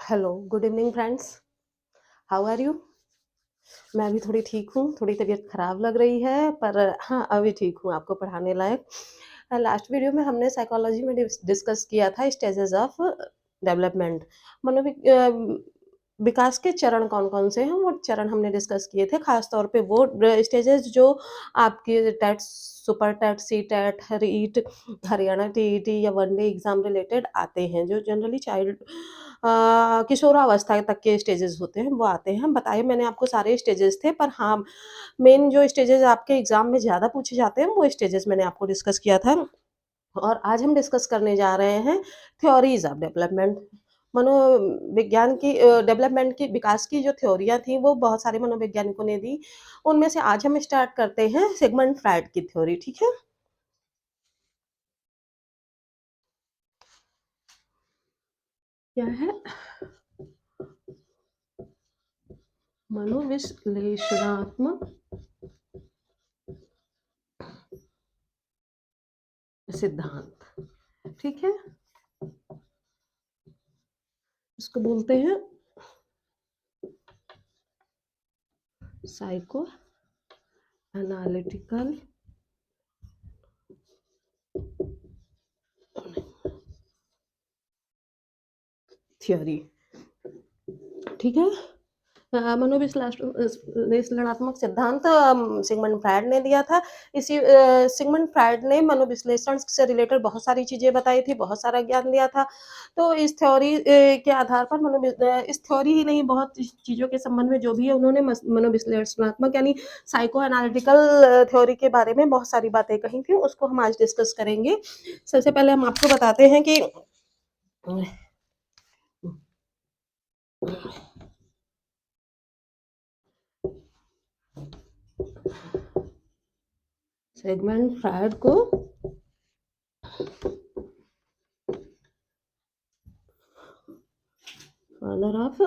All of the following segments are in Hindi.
Hello, good evening friends, how are you? मैं भी थोड़ी ठीक हूँ, थोड़ी तबीयत खराब लग रही है पर हाँ, अभी ठीक हूँ आपको पढ़ाने लायक। लास्ट वीडियो में हमने साइकोलॉजी में डिस्कस किया था स्टेजेस ऑफ डेवलपमेंट विकास के चरण कौन-कौन से हैं, वो चरण हमने डिस्कस किए थे। ख़ास तौर पे वो स्टेजेस जो आपके TET, super TET, CTET, REET, Haryana TET या वन डे एग्ज़ाम रिलेटेड आते हैं, जो जनरली किशोरावस्था तक के स्टेजेस होते हैं, वो आते हैं। बताए मैंने आपको सारे स्टेजेस थे, पर हाँ, मेन जो स्टेजेस आपके एग्ज़ाम में ज़्यादा पूछे जाते हैं, वो स्टेजेस मैंने आपको डिस्कस किया था। और आज हम डिस्कस करने जा रहे हैं थ्योरीज़ ऑफ डेवलपमेंट। मनोविज्ञान की डेवलपमेंट की विकास की जो थ्योरियाँ थी, वो बहुत सारे मनोवैज्ञानिकों ने दी। उनमें से आज हम स्टार्ट करते हैं सिगमंड फ्रायड की थ्योरी, ठीक है? क्या है? मनोविश्लेषणात्मक सिद्धांत, ठीक है? इसको बोलते हैं साइको एनालिटिकल थ्योरी, ठीक है? विश्लेषणात्मक सिद्धांत सिगमंड फ्रायड ने दिया था। सिगमंड फ्रायड ने मनोविश्लेषण से रिलेटेड बहुत सारी चीज़ें बताई थी, बहुत सारा ज्ञान दिया था। तो इस थ्योरी के आधार पर इस थ्योरी ही नहीं, बहुत चीज़ों के संबंध में जो भी है, उन्होंने मनोविश्लेषणात्मक यानी साइको एनालिटिकल थ्योरी के बारे में बहुत सारी बातें कही थी, उसको हम आज डिस्कस करेंगे। सबसे पहले हम आपको बताते हैं कि सिगमंड फ्रायड को फादर ऑफ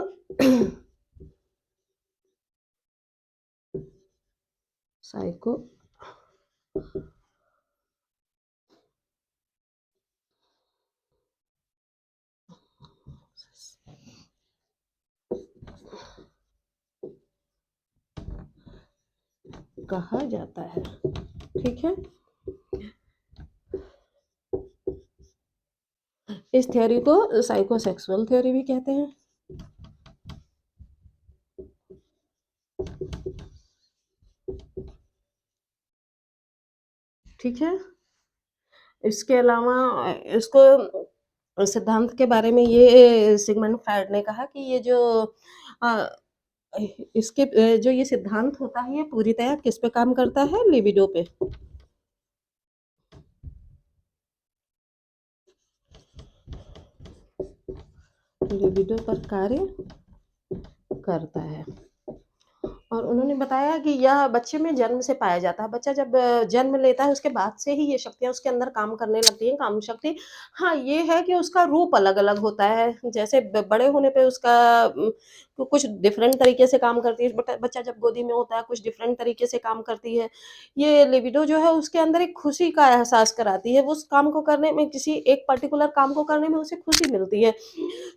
साइको कहा जाता है, ठीक है? इस थ्योरी को साइकोसेक्सुअल थ्योरी भी कहते हैं, ठीक है? इसके अलावा इसको सिद्धांत के बारे में ये सिगमंड फ्रायड ने कहा कि ये जो अ, जो ये सिद्धांत होता है, ये पूरी तरह किस पे काम करता है? लिबिडो पे। लिबिडो पर कार्य करता है। और उन्होंने बताया कि यह बच्चे में जन्म से पाया जाता है। बच्चा जब जन्म लेता है, उसके बाद से ही ये शक्तियाँ उसके अंदर काम करने लगती हैं, काम शक्ति। हाँ, ये है कि उसका रूप अलग-अलग होता है। जैसे बड़े होने पे उसका कुछ डिफरेंट तरीके से काम करती है। बच्चा जब गोदी में होता है, कुछ डिफरेंट तरीके से काम करती है। ये लिबिडो जो है, उसके अंदर एक खुशी का एहसास कराती है। वो उस काम को करने में, किसी एक पर्टिकुलर काम को करने में उसे खुशी मिलती है।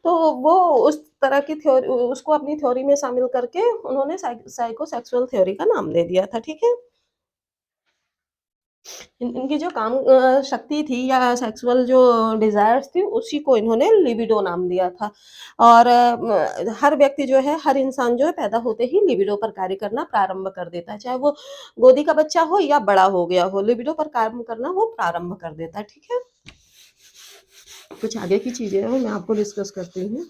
तो वो उस तरह की थ्योरी, उसको अपनी थ्योरी में शामिल करके उन्होंने साइकोसेक्सुअल थ्योरी का नाम दे दिया था, ठीक है? इनकी जो काम शक्ति थी या सेक्सुअल जो डिज़ायर्स थी, उसी को इन्होंने लिबिडो नाम दिया था। और हर व्यक्ति जो है, हर इंसान जो है, पैदा होते ही लिबिडो पर कार्य करना प्रारंभ कर देता है। चाहे वो गोदी का बच्चा हो या बड़ा हो गया हो, लिबिडो पर काम करना वो प्रारंभ कर देता है, ठीक है? कुछ आगे की चीज़ें हैं, मैं आपको डिस्कस करती हूँ।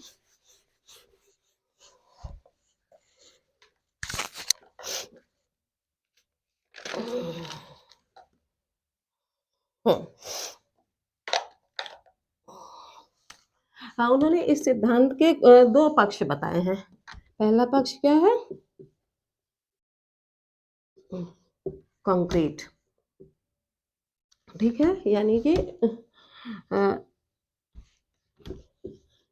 हुँ। हाँ, उन्होंने इस सिद्धांत के 2 पक्ष बताए हैं। पहला पक्ष क्या है? कंक्रीट, ठीक है? यानी कि अ,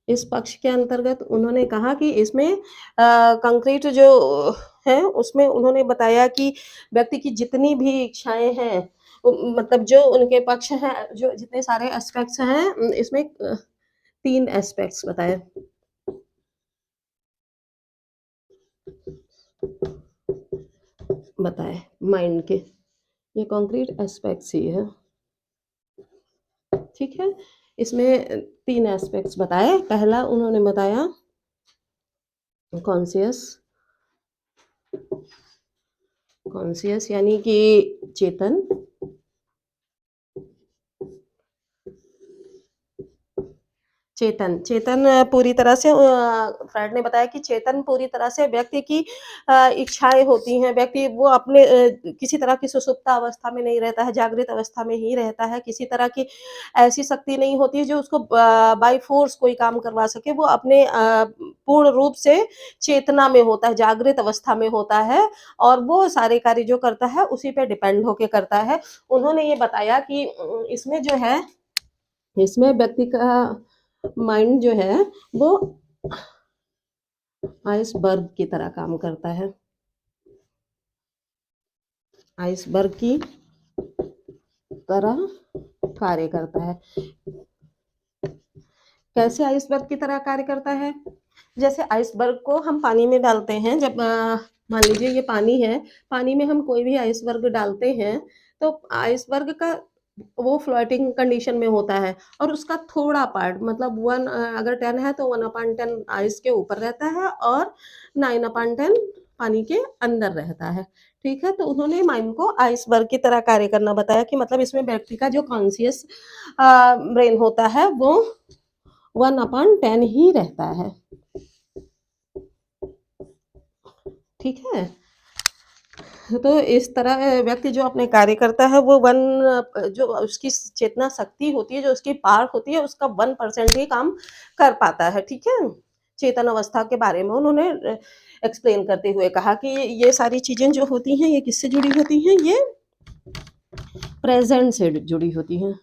इस पक्ष के अंतर्गत उन्होंने कहा कि इसमें कंक्रीट जो है, उसमें उन्होंने बताया कि व्यक्ति की जितनी भी इच्छाएँ हैं, मतलब जो उनके पक्ष हैं, जो जितने सारे एस्पेक्ट्स हैं, इसमें 3 एस्पेक्ट्स बताए। बताए माइंड के, ये कॉन्क्रीट एस्पेक्ट्स ही है। ठीक है, इसमें 3 एस्पेक्ट्स बताए। पहला उन्होंने बताया कॉन्शियस, कॉन्शियस यानी कि चेतन, चेतन, चेतन पूरी तरह से फ्रायड ने बताया कि चेतन पूरी तरह से व्यक्ति की इच्छाएँ होती हैं, व्यक्ति वो अपने किसी तरह की सुषुप्त अवस्था में नहीं रहता है, जागृत अवस्था में ही रहता है, किसी तरह की ऐसी शक्ति नहीं होती है जो उसको बाय फ़ोर्स कोई काम करवा सके, वो अपने पूर्ण रूप से चेतना में होता है, जागृत अवस्था में होता है और वो सारे कार्य जो करता है उसी पे डिपेंड होके करता है। उन्होंने ये बताया कि इसमें जो है, इसमें व्यक्ति का माइंड जो है वो आइसबर्ग की तरह काम करता है, आइसबर्ग की तरह कार्य करता है। कैसे आइसबर्ग की तरह कार्य करता है? जैसे आइसबर्ग को हम पानी में डालते हैं, जब मान लीजिए ये पानी है, पानी में हम कोई भी आइसबर्ग डालते हैं, तो आइसबर्ग का वो फ्लोटिंग कंडीशन में होता है और उसका थोड़ा पार्ट मतलब 1 अगर 10 है तो 1/10 आइस के ऊपर रहता है और 9/10 पानी के अंदर रहता है। ठीक है? तो उन्होंने माइंड को आइसबर्ग की तरह कार्य करना बताया कि मतलब इसमें व्यक्ति का जो कॉन्शियस ब्रेन होता है वो 1/10 ही रहता है। ठीक है? तो इस तरह व्यक्ति जो अपने कार्य करता है वो जो उसकी चेतना शक्ति होती है, जो उसकी पावर होती है, उसका 1% ही काम कर पाता है, ठीक है? चेतन अवस्था के बारे में उन्होंने एक्सप्लेन करते हुए कहा कि ये सारी चीज़ें जो होती हैं, ये किससे जुड़ी होती हैं? ये प्रेज़ेंट से जुड़ी होती हैं।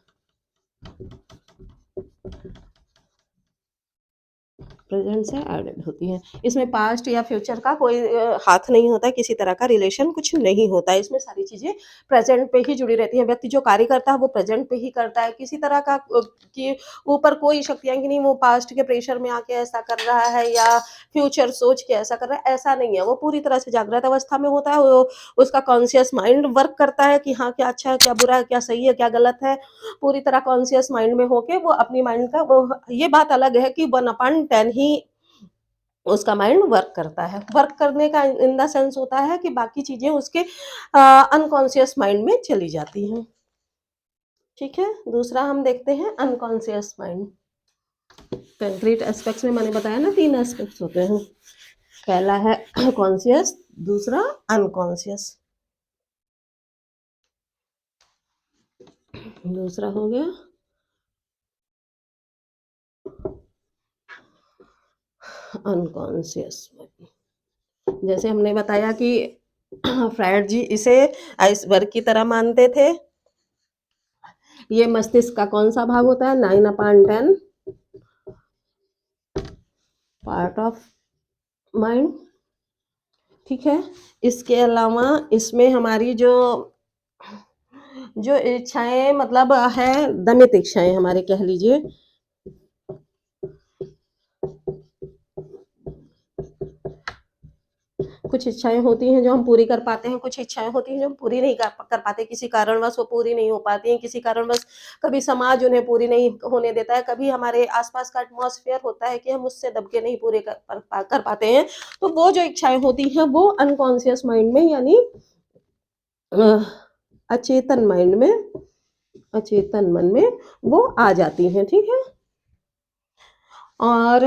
प्रेजेंट से एडेड होती हैं। इसमें पास्ट या फ्यूचर का कोई हाथ नहीं होता है, किसी तरह का रिलेशन कुछ नहीं होता है। इसमें सारी चीज़ें प्रेजेंट पे ही जुड़ी रहती हैं। व्यक्ति जो कार्य करता है वो प्रेजेंट पे ही करता है। किसी तरह का कि ऊपर कोई शक्तियाँ कि नहीं वो पास्ट के प्रेशर में आके ऐसा कर रहा है या फ्यूचर सोच के ऐसा कर रहा है, ऐसा नहीं है। वो पूरी तरह से जागृत अवस्था में होता है। वो उसका कॉन्शियस माइंड वर्क करता है कि हाँ, क्या अच्छा है, क्या बुरा है, क्या सही है, क्या गलत है। पूरी तरह कॉन्शियस माइंड में होके वो अपनी माइंड का वो ये बात अलग है कि 1/10 ही उसका माइंड वर्क करता है। वर्क करने का इन द सेंस होता है कि बाकी चीज़ें उसके अनकॉन्शियस माइंड में चली जाती हैं। ठीक है? दूसरा हम देखते हैं अनकॉन्शियस माइंड। कंक्रीट एस्पेक्ट्स में मैंने बताया ना 3 एस्पेक्ट्स होते हैं। पहला है कॉन्शियस, दूसरा अनकॉन्शियस, दूसरा हो गया अनकॉन्शियस माइंड। जैसे हमने बताया कि फ्रायड जी इसे आइसबर्ग की तरह मानते थे। ये मस्तिष्क का कौन-सा भाग होता है? 9/10 पार्ट ऑफ माइंड। ठीक है? इसके अलावा इसमें हमारी जो जो इच्छाएँ मतलब है दमित इच्छाएँ हमारे कह लीजिए। कुछ इच्छाएँ होती हैं जो हम पूरी कर पाते हैं, कुछ इच्छाएँ होती हैं जो हम पूरी नहीं कर पाते, किसी कारणवश वो पूरी नहीं हो पाती हैं, किसी कारणवश कभी समाज उन्हें पूरी नहीं होने देता है, कभी हमारे आस-पास का एटमॉस्फेयर होता है कि हम उससे दब के नहीं पूरे कर पाते हैं। तो वो जो इच्छाएँ होती हैं वो अनकॉन्शियस माइंड में यानी अ, अचेतन माइंड में, अचेतन मन में वो आ जाती हैं, ठीक है? और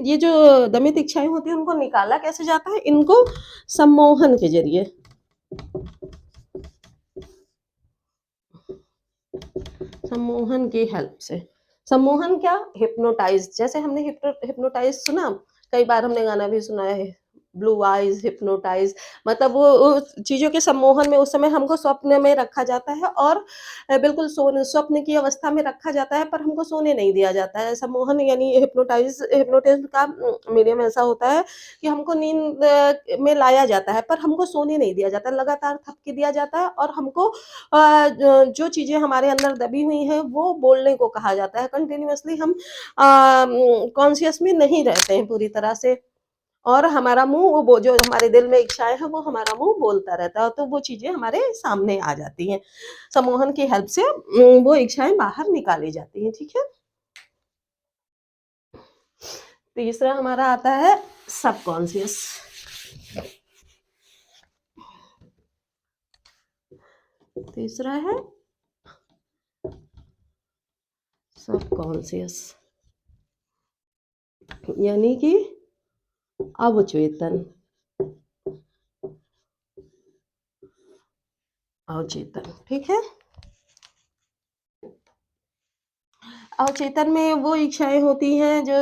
ये जो दमित इच्छाएँ होती हैं उनको निकाला कैसे जाता है? इनको सम्मोहन के ज़रिए। सम्मोहन की हेल्प से। सम्मोहन क्या? हिप्नोटाइज़। जैसे हमने हिप्नोटाइज़ सुना? कई बार हमने गाना भी सुना है, ब्लू आइज़ हिप्नोटाइज़ मतलब वो चीज़ों के सम्मोहन में उस समय हमको स्वप्न में रखा जाता है और बिल्कुल स्वप्न की अवस्था में रखा जाता है, पर हमको सोने नहीं दिया जाता है। सम्मोहन यानी हिप्नोटिज़्म का मीनिंग ऐसा होता है कि हमको नींद में लाया जाता है, पर हमको सोने नहीं दिया जाता। लगातार थपकी दिया जाता है और हमको जो चीज़ें हमारे अंदर दबी हुई हैं, वो बोलने को कहा जाता है। कंटीन्यूअसली हम कॉन्शियस में नहीं रहते हैं पूरी तरह से और हमारा मुंह वो जो हमारे दिल में इच्छाएं हैं वो हमारा मुंह बोलता रहता है, तो वो चीजें हमारे सामने आ जाती हैं। सम्मोहन की हेल्प से वो इच्छाएं बाहर निकाली जाती हैं। ठीक है। तीसरा हमारा आता है सबकॉन्शियस। तीसरा है सबकॉन्शियस, यानी कि अवचेतन। अवचेतन, ठीक है। अवचेतन में वो इच्छाएं होती हैं जो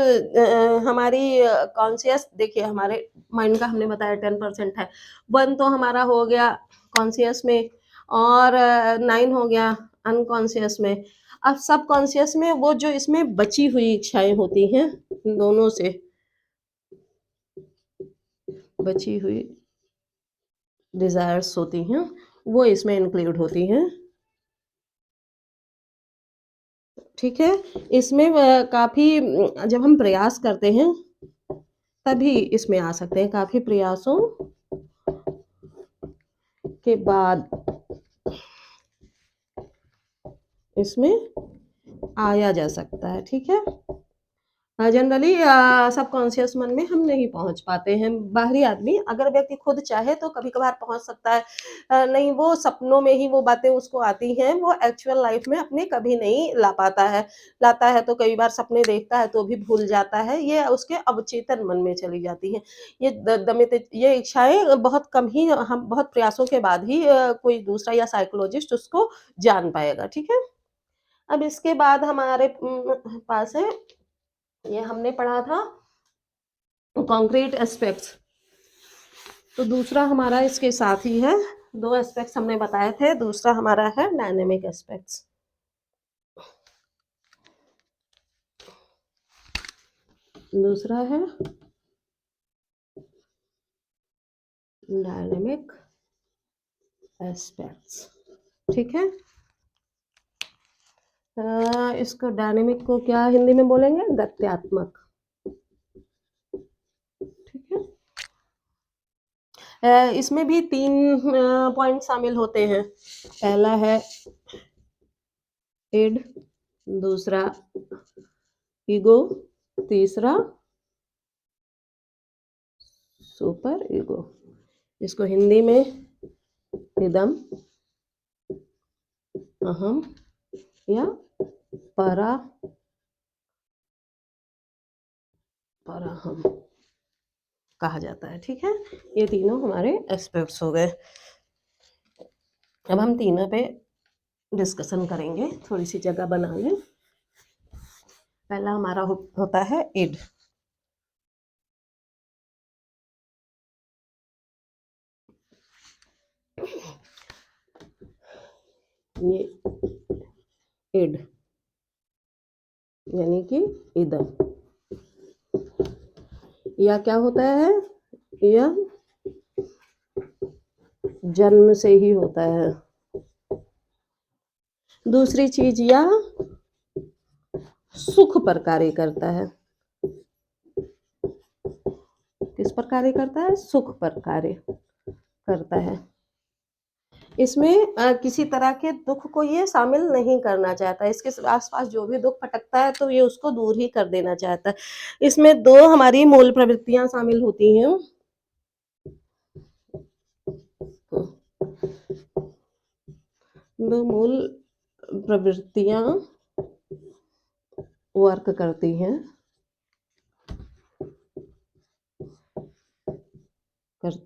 हमारी कॉन्शियस, देखिए हमारे माइंड का हमने बताया 10% है। 1 तो हमारा हो गया कॉन्शियस में, और 9 हो गया अनकॉन्शियस में। अब सब कॉन्शियस में वो जो इसमें बची हुई इच्छाएं होती हैं, दोनों से बची हुई डिजायर्स होती हैं, वो इसमें इंक्लूड होती हैं। ठीक है। इसमें काफी जब हम प्रयास करते हैं तभी इसमें आ सकते हैं, काफी प्रयासों के बाद इसमें आया जा सकता है। ठीक है। जनरली सबकॉन्शियस मन में हम नहीं पहुंच पाते हैं। बाहरी आदमी, अगर व्यक्ति खुद चाहे तो कभी कभार पहुंच सकता है, नहीं वो सपनों में ही वो बातें उसको आती हैं, वो एक्चुअल लाइफ में अपने कभी नहीं ला पाता है। लाता है तो कई बार सपने देखता है तो भी भूल जाता है, ये उसके अवचेतन मन में चली जाती हैं। ये दमित ये इच्छाएं बहुत कम ही, हम बहुत प्रयासों के बाद ही कोई दूसरा या साइकोलॉजिस्ट उसको जान पाएगा। ठीक है। अब इसके बाद हमारे पास है, ये हमने पढ़ा था कॉन्क्रीट एस्पेक्ट्स, तो दूसरा हमारा इसके साथ ही है। 2 एस्पेक्ट्स हमने बताए थे, दूसरा हमारा है डायनेमिक एस्पेक्ट्स। दूसरा है डायनेमिक एस्पेक्ट्स। ठीक है। इसको डायनेमिक को क्या हिंदी में बोलेंगे? गत्यात्मक। ठीक है। इसमें भी 3 पॉइंट शामिल होते हैं। पहला है इड, दूसरा ईगो, तीसरा सुपर ईगो। इसको हिंदी में इदम, अहम या परा पराहम कहा जाता है। ठीक है। ये तीनों हमारे एस्पेक्ट्स हो गए। अब हम तीनों पे डिस्कशन करेंगे, थोड़ी सी जगह बना लें। पहला हमारा होता है इड। ये इड यानी कि इदम, या क्या होता है? यह जन्म से ही होता है। दूसरी चीज, यह सुख पर कार्य करता है। किस पर कार्य करता है? सुख पर कार्य करता है। इसमें किसी तरह के दुख को ये शामिल नहीं करना चाहता। इसके आसपास जो भी दुख भटकता है तो ये उसको दूर ही कर देना चाहता है। इसमें 2 हमारी मूल प्रवृत्तियां शामिल होती हैं। 2 मूल प्रवृत्तियां वर्क करती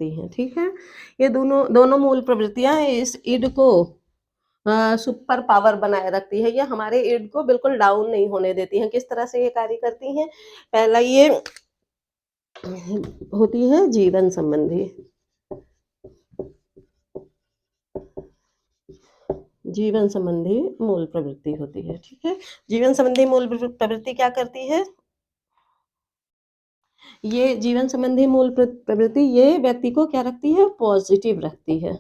हैं, ठीक है। ये दोनों मूल प्रवृत्तियां इस इड को सुपर पावर बनाए रखती है। ये हमारे इड को बिल्कुल डाउन नहीं होने देती हैं। किस तरह से ये कार्य करती हैं? पहला, ये होती है जीवन संबंधी। जीवन संबंधी मूल प्रवृत्ति होती है। ठीक है। जीवन संबंधी मूल प्रवृत्ति क्या करती है? ये जीवन संबंधी मूल प्रवृत्ति ये व्यक्ति को क्या रखती है? पॉजिटिव रखती है।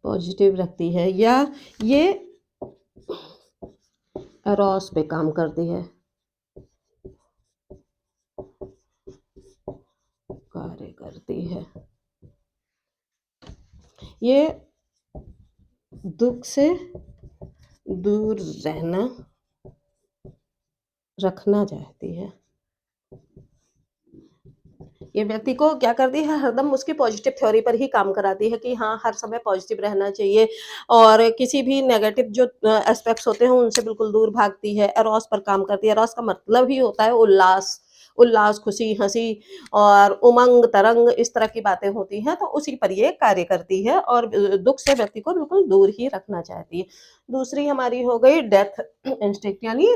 पॉजिटिव रखती है, या ये रॉस पे काम करती है। कार्य करती है। ये दुख से दूर रखना चाहती है। ये व्यक्ति को क्या करती है, हरदम उसकी पॉजिटिव थ्योरी पर ही काम कराती है कि हाँ, हर समय पॉजिटिव रहना चाहिए और किसी भी नेगेटिव जो एस्पेक्ट्स होते हैं उनसे बिल्कुल दूर भागती है। एरोस पर काम करती है। एरोस का मतलब ही होता है उल्लास, उल्लास, खुशी, हँसी और उमंग, तरंग, इस तरह की बातें होती हैं, तो उसी पर ये कार्य करती है और दुःख से व्यक्ति को बिल्कुल दूर ही रखना चाहती है। दूसरी हमारी हो गई डेथ इंस्टिंक्ट, यानी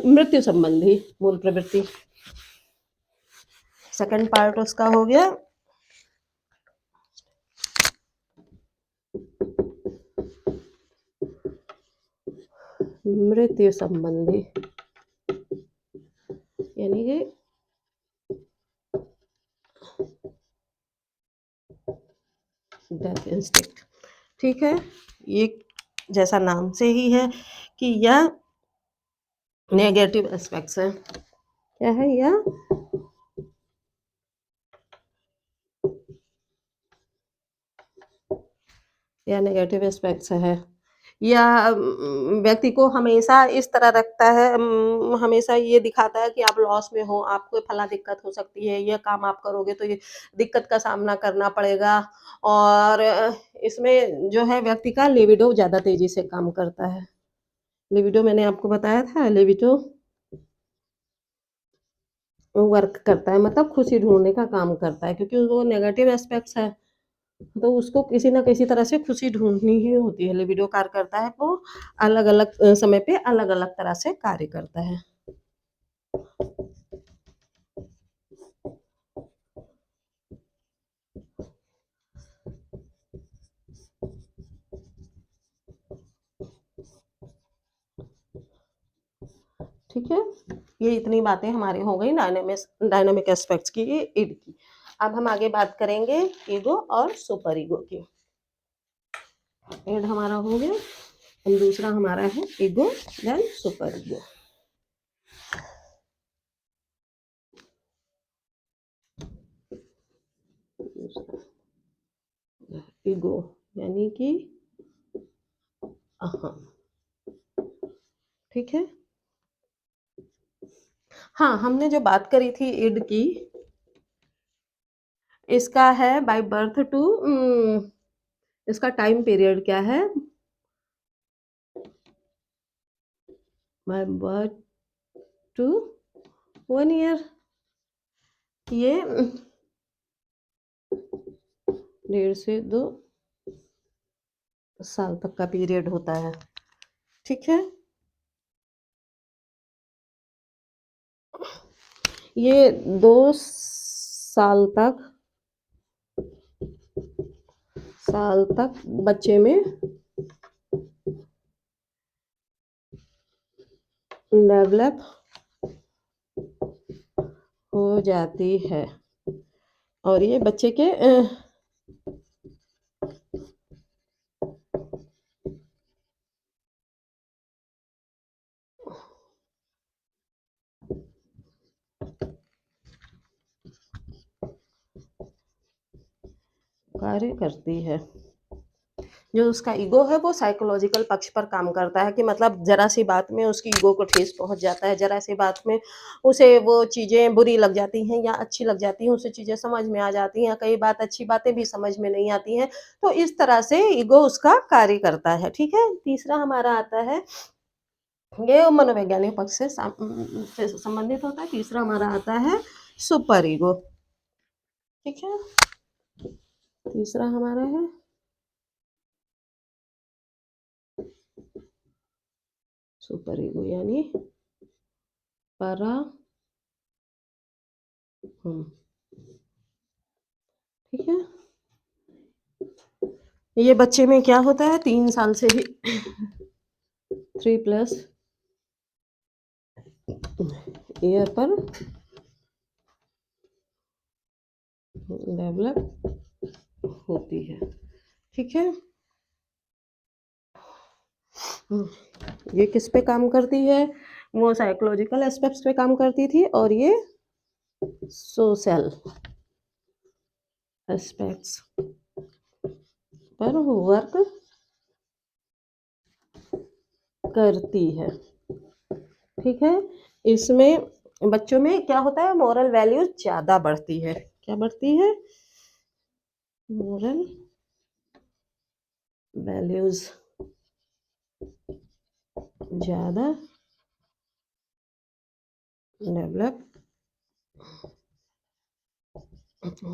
मृत्यु संबंधी मूल प्रवृत्ति। सेकंड पार्ट उसका हो गया मृत्यु संबंधी, यानी कि डेथ इंस्टिंक्ट। ठीक है, ये जैसा नाम से ही है कि यह नेगेटिव एस्पेक्ट्स है। क्या है यह? या नेगेटिव एस्पेक्ट्स है, या व्यक्ति को हमेशा इस तरह रखता है, हमेशा ये दिखाता है कि आप लॉस में हो, आपको फला दिक्कत हो सकती है, ये काम आप करोगे तो ये दिक्कत का सामना करना पड़ेगा। और इसमें जो है व्यक्ति का लिबिडो ज़्यादा तेज़ी से काम करता है। लिबिडो मैंने आपको बताया था, लिबिडो वर्क करता है, मतलब खुशी ढूँढने का काम करता है, क्योंकि वो नेगेटिव एस्पेक्ट्स है। तो उसको किसी न किसी तरह से खुशी ढूँढनी ही होती है। लिबिडो कार्य करता है, वो अलग-अलग समय पे अलग-अलग तरह से कार्य करता है। ठीक है? ये इतनी बातें हमारी हो गई डायनामिक एस्पेक्ट्स की, ये ईड की। अब हम आगे बात करेंगे ईगो और सुपर ईगो की। ईड हमारा हो गया, अब दूसरा हमारा है ego, then super ego. Ego यानी कि अहम। ठीक है? हाँ, हमने जो बात करी थी ईड की, इसका है बाय बर्थ टू इसका टाइम पीरियड क्या है? By birth to 1 year. ये 1.5 से 2 साल तक का पीरियड होता है। ठीक है? ये 2 साल तक बच्चे में डेवलप हो जाती है और ये बच्चे के कार्य करती है। जो उसका ईगो है वो साइकोलॉजिकल पक्ष पर काम करता है, कि मतलब ज़रा सी बात में उसकी ईगो को ठेस पहुँच जाता है, ज़रा सी बात में उसे वो चीज़ें बुरी लग जाती हैं या अच्छी लग जाती हैं, उसे चीज़ें समझ में आ जाती हैं, कई बात अच्छी बातें भी समझ में नहीं आती हैं, तो इस तरह से ईगो उसका कार्य करता है। ठीक है? तीसरा हमारा आता है, ये मनोवैज्ञानिक पक्ष से संबंधित होता है। तीसरा हमारा आता है सुपर ईगो। ठीक है? तीसरा हमारा है सुपर ईगो, यानी परा ठीक है? ये बच्चे में क्या होता है, 3 साल से ही 3+ ईयर पर डेवलप होती है। ठीक है? ये किस पे काम करती है? वो साइकोलॉजिकल एस्पेक्ट्स पे काम करती थी और ये सोशल एस्पेक्ट्स पर वर्क करती है। ठीक है, इसमें बच्चों में क्या होता है, मोरल वैल्यूज ज्यादा बढ़ती है। क्या बढ़ती है? मोरल वैल्यूज ज्यादा डेवलप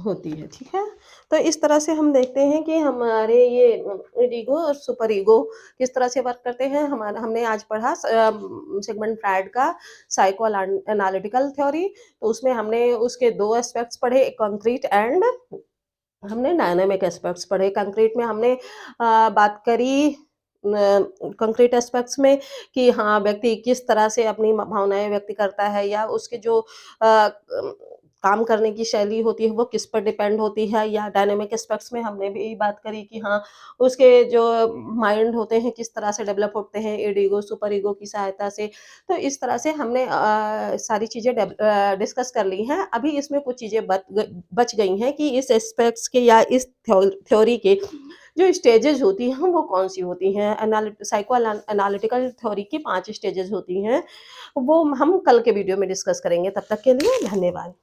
होती है। ठीक है, तो इस तरह से हम देखते हैं कि हमारे ये ईगो और सुपर ईगो किस तरह से वर्क करते हैं। हमारा हमने आज पढ़ा सिगमंड फ्रायड का साइको एनालिटिकल थ्योरी। तो उसमें हमने उसके दो एस्पेक्ट्स पढ़े, कंक्रीट एंड हमने डायनामिक एस्पेक्ट्स पढ़े। कंक्रीट में हमने बात करी कंक्रीट एस्पेक्ट्स में कि हाँ, व्यक्ति किस तरह से अपनी भावनाएँ व्यक्त करता है, या उसके जो काम करने की शैली होती है वो किस पर डिपेंड होती है। या डायनामिक एस्पेक्ट्स में हमने भी बात करी कि हाँ, उसके जो माइंड होते हैं किस तरह से डेवलप होते हैं ईड ईगो, सुपर ईगो की सहायता से। तो इस तरह से हमने सारी चीज़ें डिस्कस कर ली हैं। अभी इसमें कुछ चीज़ें बच गई हैं कि इस एस्पेक्ट्स के या इस थ्योरी के जो स्टेजेज़ होती हैं वो कौन-सी होती हैं। साइको एनालिटिकल थ्योरी की 5 स्टेजेज़ होती हैं। वो हम कल के वीडियो में डिस्कस करेंगे। तब तक के लिए धन्यवाद।